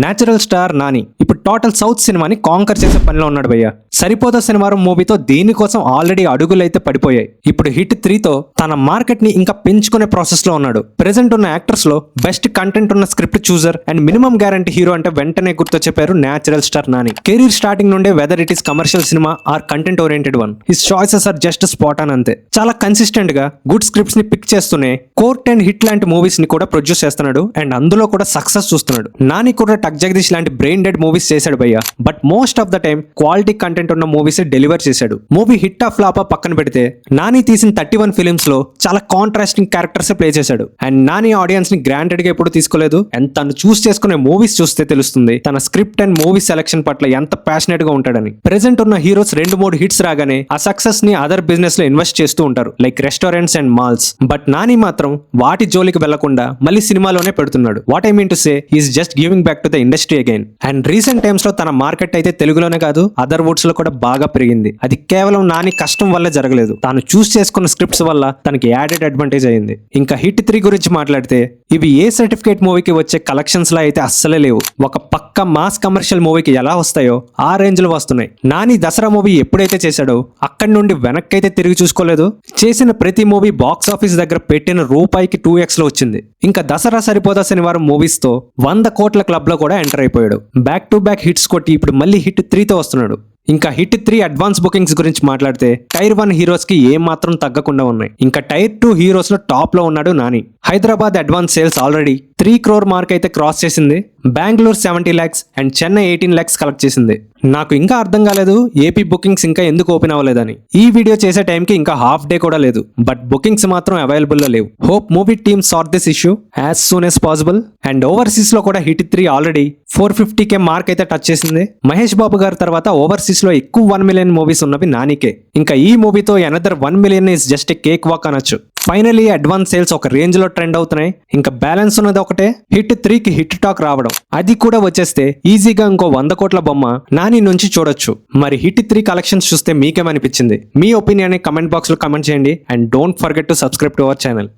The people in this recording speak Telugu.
నేచురల్ స్టార్ నాని ఇప్పుడు టోటల్ సౌత్ సినిమాని కాంకర్ చేసే పనిలో ఉన్నాడు భయ్య. సరిపోదా శనివారం మూవీతో దీనికోసం ఆల్రెడీ అడుగులైతే పడిపోయాయి. ఇప్పుడు హిట్ 3తో తన మార్కెట్ ని ఇంకా పెంచుకునే ప్రాసెస్ లో ఉన్నాడు. ప్రెసెంట్ ఉన్న యాక్టర్స్ లో బెస్ట్ కంటెంట్ ఉన్న script chooser and minimum guarantee hero అంటే వెంటనే గుర్తు చెప్పారు natural star Nani. Career starting నుండే whether it is commercial cinema or content oriented one, his choices are just spot on అంతే. చాలా కన్సిస్టెంట్ గా గుడ్ స్క్రిప్ట్స్ ని పిక్ చేస్తూనే కోర్ట్ అండ్ హిట్ లాంటి మూవీస్ ని కూడా ప్రొడ్యూస్ చేస్తున్నాడు అండ్ అందులో కూడా సక్సెస్ చూస్తున్నాడు. నాని కూడా టక్ జగదీష్ లాంటి బ్రెయిన్ డెడ్ మూవీస్ చేశాడు భయ్య. But most of the time quality content ఉన్న మూవీస్ డెలివర్ చేశాడు. మూవీ హిట్ ఆఫ్ ఫ్లాప్ పక్కన పెడితే నాని తీసిన 31 ఫిలిమ్స్ లో చాలా కాంట్రాస్టింగ్ క్యారెక్టర్స్ ప్లే చేశాడు. అండ్ నాని ఆడియన్స్ ని గ్రాంటెడ్ గా ఎప్పుడు తీసుకోలేదు. అండ్ తను చూస్ చేసుకునే మూవీస్ చూస్తే తెలుస్తుంది తన స్క్రిప్ట్ అండ్ మూవీ సెలక్షన్ పట్ల ఎంత ప్యాషనెట్ గా ఉంటాడని. ప్రెసెంట్ ఉన్న హీరోస్ 2-3 హిట్స్ రాగానే ఆ సక్సెస్ ని అదర్ బిజినెస్ లో ఇన్వెస్ట్ చేస్తూ ఉంటారు, like restaurants and malls. But Nani మాత్రం వాటి జోలికి వెళ్లకుండా మళ్ళీ సినిమాలోనే పెడుతున్నాడు. What I mean to say is just giving back to the industry again. And recent times లో తన మార్కెట్ అయితే తెలుగులోనే కాదు అదర్ వుడ్స్ లో కూడా బాగా పెరిగింది. అది కేవలం నాని కష్టం వల్ల జరగలేదు, తాను చూస్ చేసుకున్న స్క్రిప్ట్స్ వల్ల తనకి యాడెడ్ అడ్వాంటేజ్ అయింది. ఇంకా హిట్ 3 గురించి మాట్లాడితే ఇవి ఏ సర్టిఫికేట్ మూవీకి వచ్చే కలెక్షన్స్ లా అయితే అస్సలే లేవు. ఒక పక్క మాస్ కమర్షియల్ మూవీకి ఎలా వస్తాయో ఆ రేంజ్ లో వస్తున్నాయి. నాని దసరా మూవీ ఎప్పుడైతే చేశాడో అక్కడి నుండి వెనక్కి అయితే తిరిగి చూసుకోలేదు. చేసిన ప్రతి మూవీ బాక్స్ ఆఫీస్ దగ్గర పెట్టిన రూపాయికి 2x లో వచ్చింది. ఇంకా దసరా సరిపోదా శనివారం మూవీస్ తో 100 కోట్ల క్లబ్ లో కూడా ఎంటర్ అయిపోయాడు. బ్యాక్ టు బ్యాక్ హిట్స్ కొట్టి ఇప్పుడు మళ్ళీ హిట్ 3తో వస్తున్నాడు. ఇంకా హిట్ 3 అడ్వాన్స్ బుకింగ్స్ గురించి మాట్లాడితే టైర్ 1 హీరోస్ కి ఏ మాత్రం తగ్గకుండా ఉన్నాయి. ఇంకా టైర్ 2 హీరోస్ లో టాప్ లో ఉన్నాడు Nani. Hyderabad advance sales already 3 crore mark అయితే క్రాస్ చేసింది. Bengaluru 70 lakhs and Chennai 18 lakhs collect చేసింది. నాకు ఇంకా అర్థం కాలేదు ఏపీ బుకింగ్స్ ఇంకా ఎందుకు ఓపెన్ అవ్వలేదని. ఈ వీడియో చేసే టైంకి ఇంకా హాఫ్ డే కూడా లేదు, బట్ బుకింగ్స్ మాత్రం అవైలబుల్ లో లేవు. Hope movie team sort this issue as soon as possible. And overseas లో కూడా హిట్ 3 ఆల్రెడీ 450K మార్క్ అయితే టచ్ చేసింది. మహేష్ బాబు గారి తర్వాత ఓవర్సీస్ లో ఎక్కువ 1 million మూవీస్ ఉన్నవి నానికే. ఇంకా ఈ మూవీతో another 1 million is just a cake walk అనొచ్చు. ఫైనలీ అడ్వాన్స్ సేల్స్ ఒక రేంజ్ లో ట్రెండ్ అవుతున్నాయి. ఇంకా బ్యాలెన్స్ ఉన్నది ఒకటే, హిట్ 3కి హిట్ టాక్ రావడం. అది కూడా వచ్చేస్తే ఈజీగా ఇంకో 100 కోట్ల బొమ్మ నాని నుంచి చూడొచ్చు. మరి హిట్ 3 కలెక్షన్స్ చూస్తే మీకేమనిపించింది? మీ ఒపీనియన్ కమెంట్ బాక్స్ లో కమెంట్ చేయండి. And don't forget to subscribe to our channel.